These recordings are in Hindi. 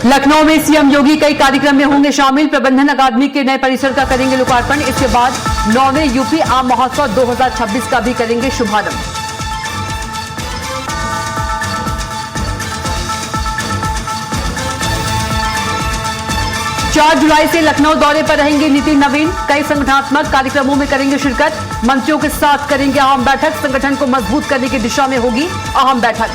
लखनऊ में सीएम योगी कई कार्यक्रम में होंगे शामिल। प्रबंधन अकादमी के नए परिसर का करेंगे लोकार्पण। इसके बाद 9वें यूपी आम महोत्सव 2026 का भी करेंगे शुभारंभ। चार जुलाई से लखनऊ दौरे पर रहेंगे नितिन नवीन। कई संगठनात्मक कार्यक्रमों में करेंगे शिरकत। मंत्रियों के साथ करेंगे अहम बैठक। संगठन को मजबूत करने की दिशा में होगी अहम बैठक।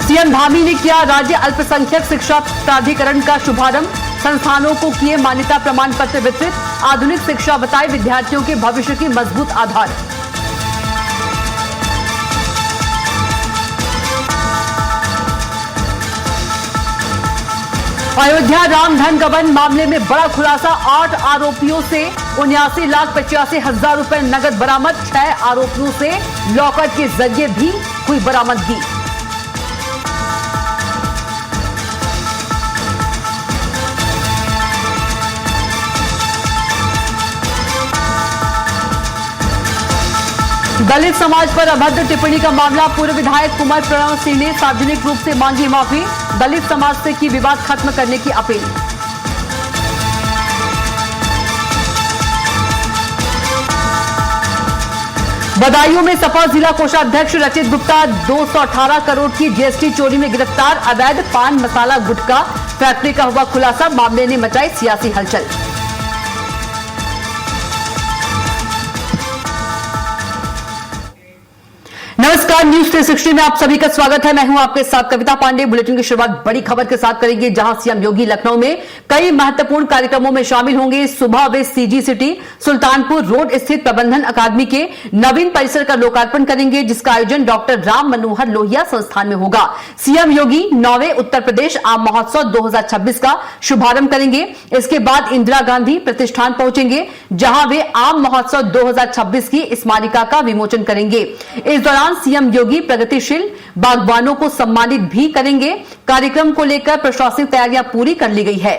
सीएम धामी ने किया राज्य अल्पसंख्यक शिक्षा प्राधिकरण का शुभारंभ। संस्थानों को किए मान्यता प्रमाण पत्र वितरित। आधुनिक शिक्षा बताए विद्यार्थियों के भविष्य की मजबूत आधार। अयोध्या राम धन गबन मामले में बड़ा खुलासा। 8 आरोपियों से 79,85,000 रुपए नगद बरामद। 6 आरोपियों से लॉकर के जरिए भी हुई बरामदगी। दलित समाज पर अभद्र टिप्पणी का मामला। पूर्व विधायक कुमार प्रणव सिंह ने सार्वजनिक रूप से मांगी माफी। दलित समाज से की विवाद खत्म करने की अपील। बदायूं में सपा जिला कोषाध्यक्ष रचित गुप्ता 218 करोड़ की जीएसटी चोरी में गिरफ्तार। अवैध पान मसाला गुटखा फैक्ट्री का हुआ खुलासा। मामले ने मचाई सियासी हलचल। नमस्कार, न्यूज 360 में आप सभी का स्वागत है। मैं हूं आपके साथ कविता पांडे। बुलेटिन की शुरुआत बड़ी खबर के साथ करेंगे, जहां सीएम योगी लखनऊ में कई महत्वपूर्ण कार्यक्रमों में शामिल होंगे। सुबह वे सीजी सिटी सुल्तानपुर रोड स्थित प्रबंधन अकादमी के नवीन परिसर का लोकार्पण करेंगे, जिसका आयोजन डॉक्टर राम मनोहर लोहिया संस्थान में होगा। सीएम योगी 9वें उत्तर प्रदेश आम महोत्सव 2026 का शुभारंभ करेंगे। इसके बाद इंदिरा गांधी प्रतिष्ठान पहुंचेंगे, जहां वे आम महोत्सव 2026 की स्मारिका का विमोचन करेंगे। इस दौरान सीएम योगी प्रगतिशील बागवानों को सम्मानित भी करेंगे। कार्यक्रम को लेकर प्रशासनिक तैयारियां पूरी कर ली गई है।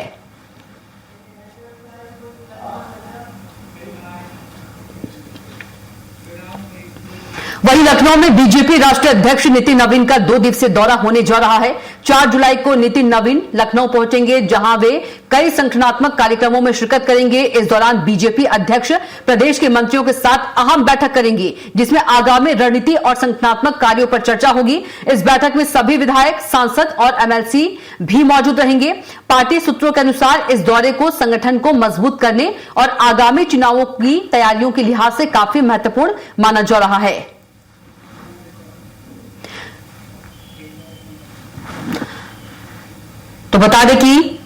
वहीं लखनऊ में बीजेपी राष्ट्रीय अध्यक्ष नितिन नवीन का 2 दिवसीय दौरा होने जा रहा है। 4 जुलाई को नितिन नवीन लखनऊ पहुंचेंगे, जहां वे कई संगठनात्मक कार्यक्रमों में शिरकत करेंगे। इस दौरान बीजेपी अध्यक्ष प्रदेश के मंत्रियों के साथ अहम बैठक करेंगे, जिसमें आगामी रणनीति और संगठनात्मक कार्यों पर चर्चा होगी। इस बैठक में सभी विधायक, सांसद और एमएलसी भी मौजूद रहेंगे। पार्टी सूत्रों के अनुसार इस दौरे को संगठन को मजबूत करने और आगामी चुनावों की तैयारियों के लिहाज से काफी महत्वपूर्ण माना जा रहा है। तो बता दें कि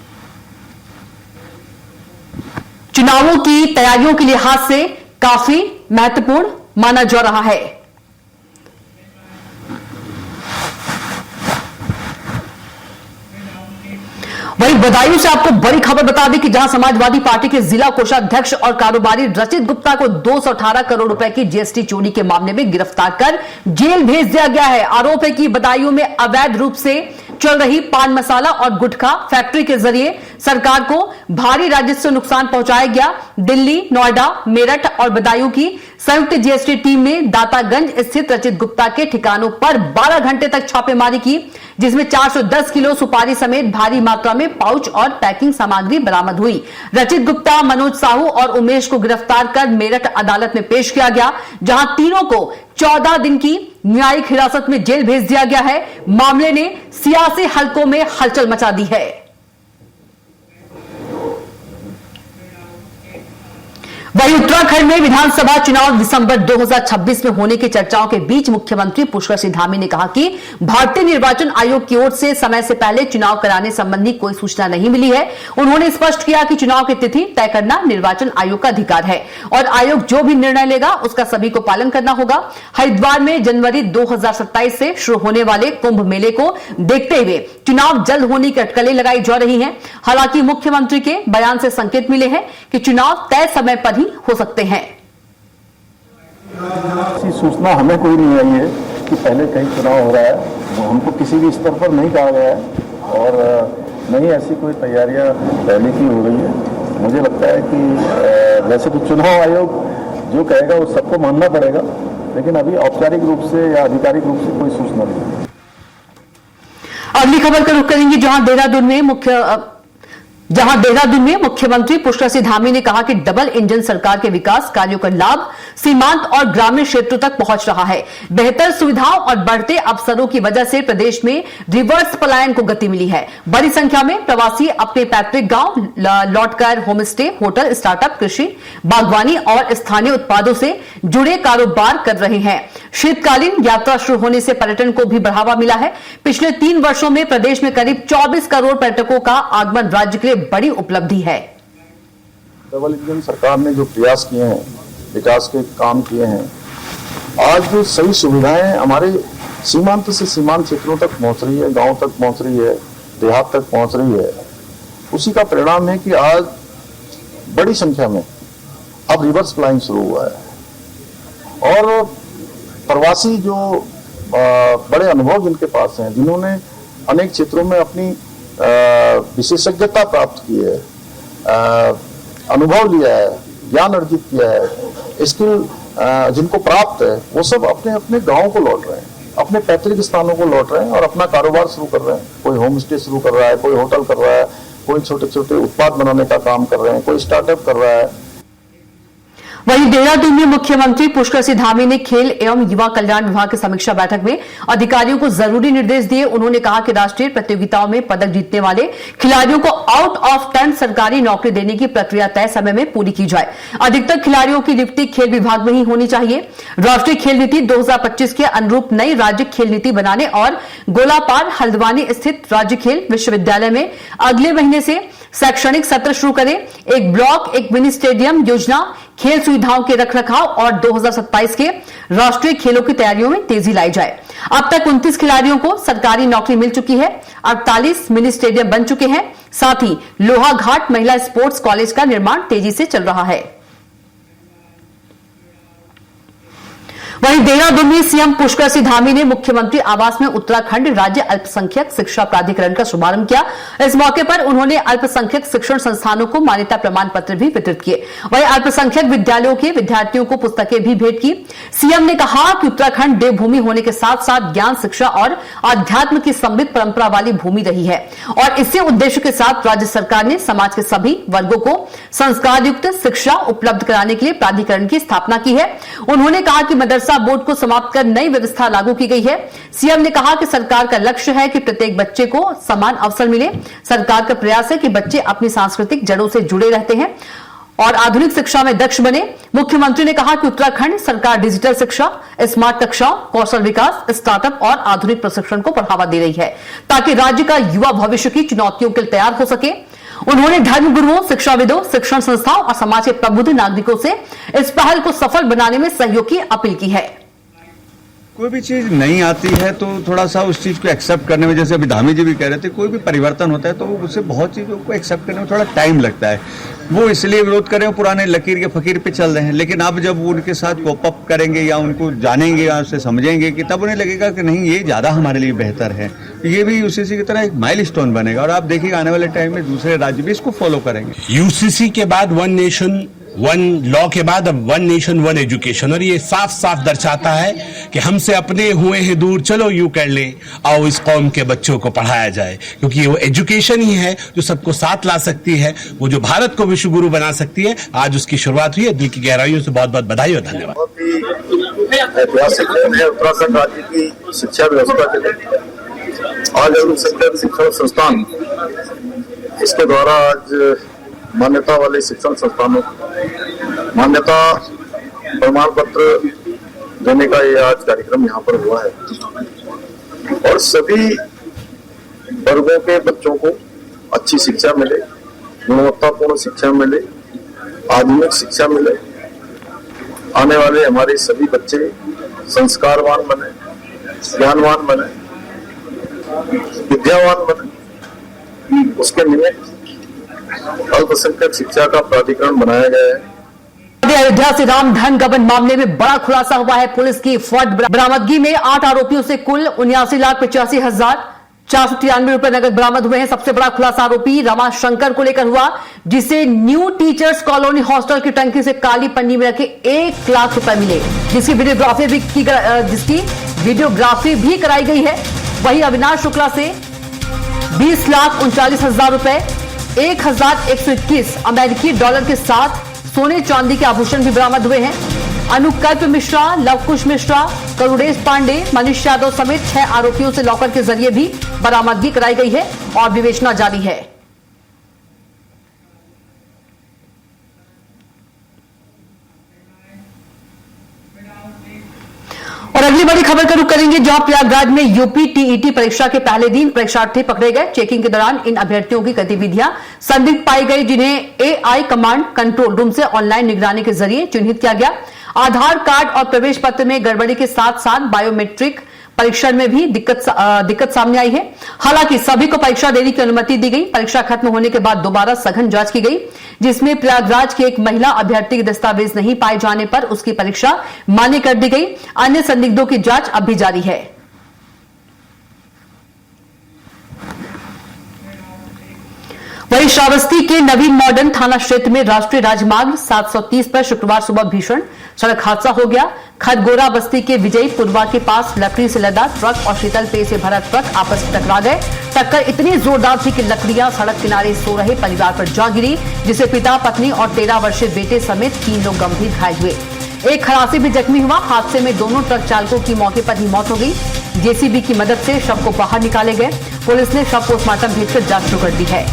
चुनावों की तैयारियों के लिहाज से काफी महत्वपूर्ण माना जा रहा है। वहीं बदायूं से आपको बड़ी खबर बता दें कि जहां समाजवादी पार्टी के जिला कोषाध्यक्ष और कारोबारी रचित गुप्ता को 218 करोड़ रुपए की जीएसटी चोरी के मामले में गिरफ्तार कर जेल भेज दिया गया है। आरोप है कि बदायूं में अवैध रूप से चल रही पान मसाला और गुटखा फैक्ट्री के जरिए सरकार को भारी राजस्व नुकसान पहुंचाया गया। दिल्ली, नोएडा, मेरठ और बदायूं की संयुक्त जीएसटी टीम ने दातागंज स्थित रचित गुप्ता के ठिकानों पर 12 घंटे तक छापेमारी की, जिसमें 410 किलो सुपारी समेत भारी मात्रा में पाउच और पैकिंग सामग्री बरामद हुई। रचित गुप्ता, मनोज साहू और उमेश को गिरफ्तार कर मेरठ अदालत में पेश किया गया, जहां तीनों को 14 दिन की न्यायिक हिरासत में जेल भेज दिया गया है। मामले ने सियासी हलकों में हलचल मचा दी है। वहीं उत्तराखंड में विधानसभा चुनाव दिसंबर 2026 में होने की चर्चाओं के बीच मुख्यमंत्री पुष्कर सिंह धामी ने कहा कि भारतीय निर्वाचन आयोग की ओर से समय से पहले चुनाव कराने संबंधी कोई सूचना नहीं मिली है। उन्होंने स्पष्ट किया कि चुनाव की तिथि तय करना निर्वाचन आयोग का अधिकार है और आयोग जो भी निर्णय लेगा उसका सभी को पालन करना होगा। हरिद्वार में जनवरी 2027 से शुरू होने वाले कुंभ मेले को देखते हुए चुनाव जल्द होने की अटकलें लगाई जा रही हैं। हालांकि मुख्यमंत्री के बयान से संकेत मिले हैं कि चुनाव तय समय पर हो सकते हैं। ऐसी सूचना हमें कोई नहीं आई है कि पहले कहीं चुनाव हो रहा है, वो हमको किसी भी स्तर पर नहीं कहा गया है और नहीं ऐसी कोई तैयारियां पहले की हो रही है। मुझे लगता है कि वैसे तो चुनाव आयोग जो कहेगा वो सबको मानना पड़ेगा, लेकिन अभी औपचारिक रूप से या आधिकारिक रूप से कोई सूचना नहीं है। अगली खबर का रुख करेंगे, जहां देहरादून में मुख्यमंत्री पुष्कर सिंह धामी ने कहा कि डबल इंजन सरकार के विकास कार्यों का लाभ सीमांत और ग्रामीण क्षेत्रों तक पहुंच रहा है। बेहतर सुविधाओं और बढ़ते अवसरों की वजह से प्रदेश में रिवर्स पलायन को गति मिली है। बड़ी संख्या में प्रवासी अपने पैतृक गांव लौटकर होम स्टे, होटल, स्टार्टअप, कृषि, बागवानी और स्थानीय उत्पादों से जुड़े कारोबार कर रहे हैं। शीतकालीन यात्रा शुरू होने से पर्यटन को भी बढ़ावा मिला है। पिछले 3 वर्षों में प्रदेश में करीब 24 करोड़ पर्यटकों का आगमन राज्य के लिए बड़ी उपलब्धि है। डबल इंजन सरकार ने जो प्रयास किए हैं, विकास के काम किए हैं, आज जो सही सुविधाएं हमारे सीमांत से सीमांत क्षेत्रों तक पहुंच रही है, गांव तक पहुंच रही है, देहात तक पहुंच रही है, उसी का परिणाम है कि आज बड़ी संख्या में अब रिवर्स फ्लाइंग शुरू हुआ है। और प्रवासी जो बड़े अनुभव जिनके पास हैं, जिन्होंने अनेक क्षेत्रों में अपनी विशेषज्ञता प्राप्त की है, अनुभव लिया है, ज्ञान अर्जित किया है, स्किल जिनको प्राप्त है, वो सब अपने अपने गांव को लौट रहे हैं, अपने पैतृक स्थानों को लौट रहे हैं और अपना कारोबार शुरू कर रहे हैं। कोई होम स्टे शुरू कर रहा है, कोई होटल कर रहा है, कोई छोटे छोटे उत्पाद बनाने का काम कर रहे हैं, कोई स्टार्टअप कर रहा है। वहीं देहरादून में मुख्यमंत्री पुष्कर सिंह धामी ने खेल एवं युवा कल्याण विभाग की समीक्षा बैठक में अधिकारियों को जरूरी निर्देश दिए। उन्होंने कहा कि राष्ट्रीय प्रतियोगिताओं में पदक जीतने वाले खिलाड़ियों को आउट ऑफ टर्न सरकारी नौकरी देने की प्रक्रिया तय समय में पूरी की जाए। अधिकतर खिलाड़ियों की नियुक्ति खेल विभाग में ही होनी चाहिए। राष्ट्रीय खेल नीति 2025 के अनुरूप नई राज्य खेल नीति बनाने और गोलापार हल्द्वानी स्थित राज्य खेल विश्वविद्यालय में अगले महीने से शैक्षणिक सत्र शुरू करें। एक ब्लॉक एक मिनी स्टेडियम योजना, खेल सुविधाओं के रखरखाव और 2027 के राष्ट्रीय खेलों की तैयारियों में तेजी लाई जाए। अब तक 29 खिलाड़ियों को सरकारी नौकरी मिल चुकी है। 48 मिनी स्टेडियम बन चुके हैं। साथ ही लोहाघाट महिला स्पोर्ट्स कॉलेज का निर्माण तेजी से चल रहा है। वहीं देहरादून में सीएम पुष्कर सिंह धामी ने मुख्यमंत्री आवास में उत्तराखंड राज्य अल्पसंख्यक शिक्षा प्राधिकरण का शुभारंभ किया। इस मौके पर उन्होंने अल्पसंख्यक शिक्षण संस्थानों को मान्यता प्रमाण पत्र भी वितरित किए। वहीं अल्पसंख्यक विद्यालयों के विद्यार्थियों को पुस्तकें भी भेंट की। सीएम ने कहा कि उत्तराखंड देवभूमि होने के साथ साथ ज्ञान, शिक्षा और अध्यात्म की समृद्ध परंपरा वाली भूमि रही है और इसी उद्देश्य के साथ राज्य सरकार ने समाज के सभी वर्गों को संस्कारयुक्त शिक्षा उपलब्ध कराने के लिए प्राधिकरण की स्थापना की है। उन्होंने कहा कि मदरसा बोर्ड को समाप्त कर नई व्यवस्था लागू की गई है। सीएम ने कहा कि सरकार का लक्ष्य है कि प्रत्येक बच्चे को समान अवसर मिले। सरकार का प्रयास है कि बच्चे अपनी सांस्कृतिक जड़ों से जुड़े रहते हैं और आधुनिक शिक्षा में दक्ष बने। मुख्यमंत्री ने कहा कि उत्तराखंड सरकार डिजिटल शिक्षा, स्मार्ट कक्षाओं, कौशल विकास, स्टार्टअप और आधुनिक प्रशिक्षण को बढ़ावा दे रही है ताकि राज्य का युवा भविष्य की चुनौतियों के लिए तैयार हो सके। उन्होंने धर्मगुरुओं, शिक्षाविदों, शिक्षण संस्थाओं और समाज के प्रबुद्ध नागरिकों से इस पहल को सफल बनाने में सहयोग की अपील की है। कोई भी चीज नहीं आती है तो थोड़ा सा उस चीज को एक्सेप्ट करने में, जैसे अभी धामी जी भी कह रहे थे, कोई भी परिवर्तन होता है तो उससे बहुत चीजों को एक्सेप्ट करने में थोड़ा टाइम लगता है। वो इसलिए विरोध कर रहे हैं, पुराने लकीर के फकीर पे चल रहे हैं। लेकिन अब जब वो उनके साथ कोप अप करेंगे या उनको जानेंगे या उससे समझेंगे कि तब उन्हें लगेगा कि नहीं, ये ज्यादा हमारे लिए बेहतर है। ये भी यूसीसी की तरह एक माइलस्टोन बनेगा और आप देखिएगा आने वाले टाइम में दूसरे राज्य भी इसको फॉलो करेंगे। यूसीसी के बाद वन नेशन वन लॉ के बाद अब वन नेशन वन एजुकेशन, और ये साफ साफ दर्शाता है कि हमसे अपने हुए हैं दूर, चलो यूं कर ले, आओ इस कौम के बच्चों को पढ़ाया जाए, क्योंकि वो एजुकेशन ही है जो सबको साथ ला सकती है, वो जो भारत को विश्व गुरु बना सकती है। आज उसकी शुरुआत हुई है। दिल की गहराइयों से बहुत बहुत बधाई और धन्यवाद। बहुत ही ऐतिहासिक दिन है उत्तराखंड राज्य की शिक्षा व्यवस्था के लिए। आज अल्पसंख्यक शिक्षण संस्थान, इसके द्वारा आज मान्यता वाले शिक्षण संस्थानों को मान्यता प्रमाण पत्र देने का ये आज कार्यक्रम यहाँ पर हुआ है और सभी वर्गों के बच्चों को अच्छी शिक्षा मिले, गुणवत्तापूर्ण शिक्षा मिले, आधुनिक शिक्षा मिले। आने वाले हमारे सभी बच्चे संस्कारवान बने, ज्ञानवान बने, विद्यावान बने। उसके निमित्त अल्पसंख्यक शिक्षा का प्राधिकरण बनाया गया है। अयोध्या से राम धन गबन मामले में बड़ा खुलासा हुआ है। पुलिस की फर्द बरामदगी में 8 आरोपियों से कुल 79,85,000 ₹493 नगद बरामद हुए हैं। सबसे बड़ा खुलासा आरोपी रमा शंकर को लेकर हुआ, जिसे न्यू टीचर्स कॉलोनी हॉस्टल की टंकी से काली पन्नी में रखे 1 लाख रुपए मिले, जिसकी वीडियोग्राफी भी कराई गई है। वहीं अविनाश शुक्ला से 20,39,000 रुपए, 1,121 अमेरिकी डॉलर के साथ सोने चांदी के आभूषण भी बरामद हुए हैं। अनुकल्प मिश्रा, लवकुश मिश्रा, करुणेश पांडे, मनीष यादव समेत 6 आरोपियों से लॉकर के जरिए भी बरामदगी कराई गई है और विवेचना जारी है। और अगली बड़ी खबर का रुख करेंगे, जहां प्रयागराज में यूपी टीईटी परीक्षा के पहले दिन परीक्षार्थी पकड़े गए। चेकिंग के दौरान इन अभ्यर्थियों की गतिविधियां संदिग्ध पाई गई, जिन्हें एआई कमांड कंट्रोल रूम से ऑनलाइन निगरानी के जरिए चिन्हित किया गया। आधार कार्ड और प्रवेश पत्र में गड़बड़ी के साथ साथ बायोमेट्रिक परीक्षण में भी दिक्कत सामने आई है। हालांकि सभी को परीक्षा देने की अनुमति दी गई। परीक्षा खत्म होने के बाद दोबारा सघन जांच की गई, जिसमें प्रयागराज की एक महिला अभ्यर्थी के दस्तावेज नहीं पाए जाने पर उसकी परीक्षा मान्य कर दी गई। अन्य संदिग्धों की जांच अब भी जारी है। वहीं श्रावस्ती के नवीन मॉडर्न थाना क्षेत्र में राष्ट्रीय राजमार्ग 730 पर शुक्रवार सुबह भीषण सड़क हादसा हो गया। खदगोरा बस्ती के विजयपुरवा के पास लकड़ी से लदा ट्रक और शीतल पेय से भरा ट्रक आपस में टकरा गए। टक्कर इतनी जोरदार थी कि लकड़ियां सड़क किनारे सो रहे परिवार पर जा गिरी, जिसे पिता, पत्नी और 13 वर्षीय बेटे समेत 3 लोग गंभीर घायल हुए। एक खलासी भी जख्मी हुआ। हादसे में दोनों ट्रक चालकों की मौके पर ही मौत हो गई। जेसीबी की मदद से शव को बाहर निकाले गए। पुलिस ने शव पोस्टमार्टम भेजकर जांच शुरू कर दी है।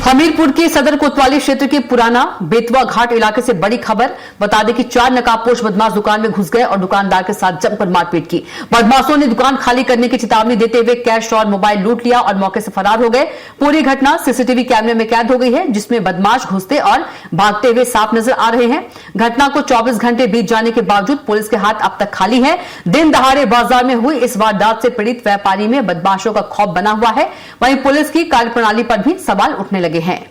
हमीरपुर के सदर कोतवाली क्षेत्र के पुराना बेतवा घाट इलाके से बड़ी खबर। बता दें कि 4 नकाबपोश बदमाश दुकान में घुस गए और दुकानदार के साथ जमकर मारपीट की। बदमाशों ने दुकान खाली करने की चेतावनी देते हुए कैश और मोबाइल लूट लिया और मौके से फरार हो गए। पूरी घटना सीसीटीवी कैमरे में कैद हो गई है, जिसमें बदमाश घुसते और भागते हुए साफ नजर आ रहे हैं। घटना को 24 घंटे बीत जाने के बावजूद पुलिस के हाथ अब तक खाली है। दिन दहाड़े बाजार में हुई इस वारदात से पीड़ित व्यापारी में बदमाशों का खौफ बना हुआ है। वहीं पुलिस की कार्यप्रणाली पर भी सवाल उठने लगे हैं।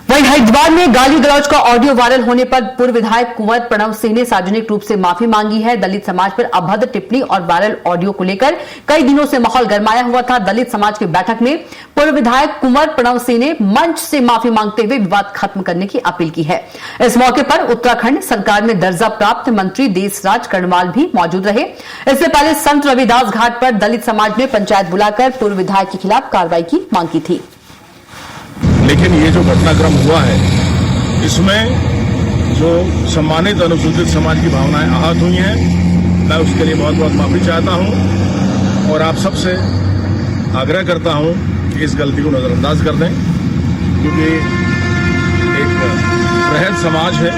वहीं हरिद्वार में गाली गलौज का ऑडियो वायरल होने पर पूर्व विधायक कुंवर प्रणव सिंह ने सार्वजनिक रूप से माफी मांगी है। दलित समाज पर अभद्र टिप्पणी और वायरल ऑडियो को लेकर कई दिनों से माहौल गरमाया हुआ था। दलित समाज की बैठक में पूर्व विधायक कुंवर प्रणव सिंह ने मंच से माफी मांगते हुए विवाद खत्म करने की अपील की है। इस मौके पर उत्तराखंड सरकार में दर्जा प्राप्त मंत्री देशराज कर्णवाल भी मौजूद रहे। इससे पहले संत रविदास घाट पर दलित समाज ने पंचायत बुलाकर पूर्व विधायक के खिलाफ कार्रवाई की मांग की थी। लेकिन ये जो घटनाक्रम हुआ है, इसमें जो सम्मानित अनुसूचित समाज की भावनाएं आहत हुई हैं, मैं उसके लिए बहुत बहुत माफी चाहता हूं और आप सबसे आग्रह करता हूं कि इस गलती को नजरअंदाज कर दें, क्योंकि एक वृहद समाज है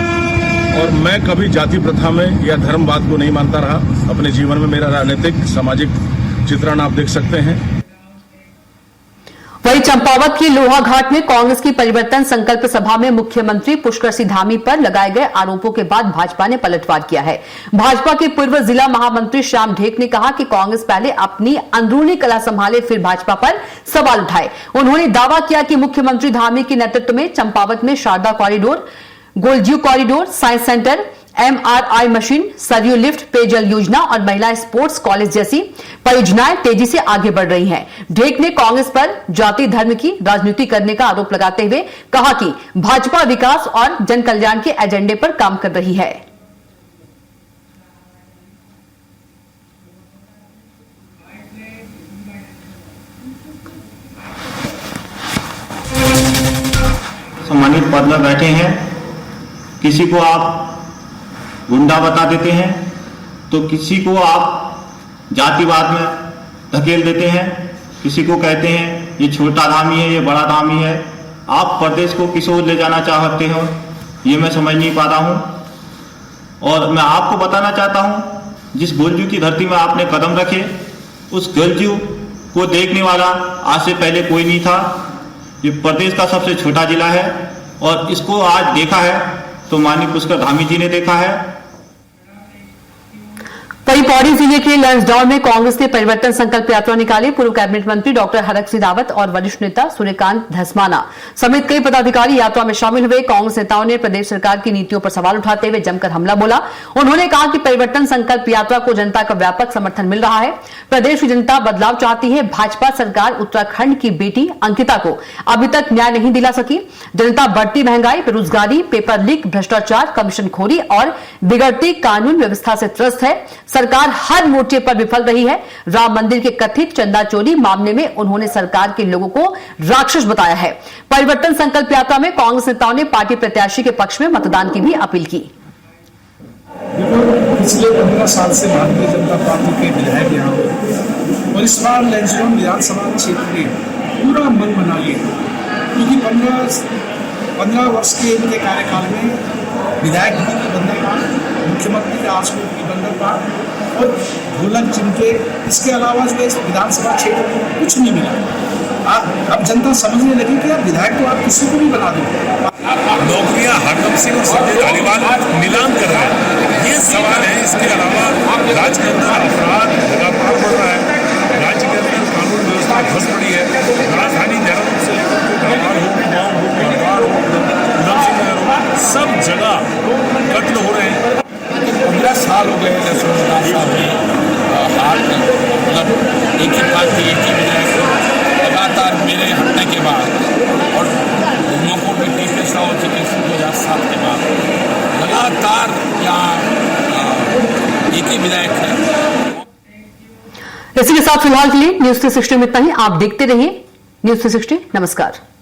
और मैं कभी जाति प्रथा में या धर्मवाद को नहीं मानता रहा। अपने जीवन में मेरा राजनीतिक सामाजिक चित्रण आप देख सकते हैं। वहीं चंपावत की लोहा घाट में कांग्रेस की परिवर्तन संकल्प सभा में मुख्यमंत्री पुष्कर सिंह धामी पर लगाए गए आरोपों के बाद भाजपा ने पलटवार किया है। भाजपा के पूर्व जिला महामंत्री श्याम ढेक ने कहा कि कांग्रेस पहले अपनी अंदरूनी कला संभाले, फिर भाजपा पर सवाल उठाए। उन्होंने दावा किया कि मुख्यमंत्री धामी के नेतृत्व में चंपावत में Sharda corridor, Golju corridor, science centre, MRI machine, Saryu lift, पेयजल योजना और महिला स्पोर्ट्स कॉलेज जैसी परियोजनाएं तेजी से आगे बढ़ रही हैं। ढेक ने कांग्रेस पर जाति धर्म की राजनीति करने का आरोप लगाते हुए कहा कि भाजपा विकास और जन कल्याण के एजेंडे पर काम कर रही है। सम्मानित पद में बैठे हैं, किसी को आप गुंडा बता देते हैं तो किसी को आप जातिवाद में धकेल देते हैं, किसी को कहते हैं ये छोटा धामी है, ये बड़ा धामी है। आप प्रदेश को किस ओर ले जाना चाहते हो ये मैं समझ नहीं पाता हूं। और मैं आपको बताना चाहता हूं, जिस गोलजू की धरती में आपने कदम रखे, उस गोलजू को देखने वाला आज से पहले कोई नहीं था। ये प्रदेश का सबसे छोटा जिला है और इसको आज देखा है तो माननीय पुष्कर धामी जी ने देखा है। वहीं पौड़ी जिले के लंसडौन में कांग्रेस ने परिवर्तन संकल्प यात्रा निकाली। पूर्व कैबिनेट मंत्री डॉक्टर हरक सिंह रावत और वरिष्ठ नेता सूर्यकांत धस्माना समेत कई पदाधिकारी यात्रा में शामिल हुए। कांग्रेस नेताओं ने प्रदेश सरकार की नीतियों पर सवाल उठाते हुए जमकर हमला बोला। उन्होंने कहा कि परिवर्तन संकल्प यात्रा को जनता का व्यापक समर्थन मिल रहा है। प्रदेश की जनता बदलाव चाहती है। भाजपा सरकार उत्तराखंड की बेटी अंकिता को अभी तक न्याय नहीं दिला सकी। जनता बढ़ती महंगाई, बेरोजगारी, पेपर लीक, भ्रष्टाचार, कमीशनखोरी और बिगड़ती कानून व्यवस्था से त्रस्त है। सरकार हर मोर्चे पर विफल रही है। राम मंदिर के कथित चंदा चोरी मामले में उन्होंने सरकार के लोगों को राक्षस बताया है। परिवर्तन संकल्प यात्रा में कांग्रेस नेताओं ने पार्टी प्रत्याशी के पक्ष में मतदान की भी अपील की। पिछले 15 साल से भारतीय जनता पार्टी के विधायक यहाँ हुए और इस बार लंसडौन विधानसभा क्षेत्र में पूरा मन बना लिया, क्योंकि 15 वर्ष के इनके कार्यकाल में विधायक की बंदर पाठ, मुख्यमंत्री के आसनों की बंदर पाठ और ढोलक चिमटे, इसके अलावा जो इस विधानसभा क्षेत्र में कुछ नहीं मिला। अब जनता समझने लगी कि अब विधायक तो आप किसी को भी बना दो। नौकरियां हरदम सिंह और संजय धालीवाल नीलाम कर रहे हैं, ये सवाल है। इसके अलावा राज्य के अंदर अपराध लगातार बढ़ रहा है, राज्य के अंदर कानून व्यवस्था धस पड़ी है। राजधानी देहरादून से लेकर गाँव हो, बलवाड़ हो, उधमसिंह हो, सब जगह कत्ल हो रहे हैं। 15 साल हो गए मतलब एक ही पार्टी एक ही विधायक लगातार मेरे हटने के बाद और मौकों में टीके साहब 2007 के बाद लगातार यहाँ एक ही विधायक है। इसी के साथ फिलहाल के लिए न्यूज 360 में इतना ही। आप देखते रहिए न्यूज 360। नमस्कार।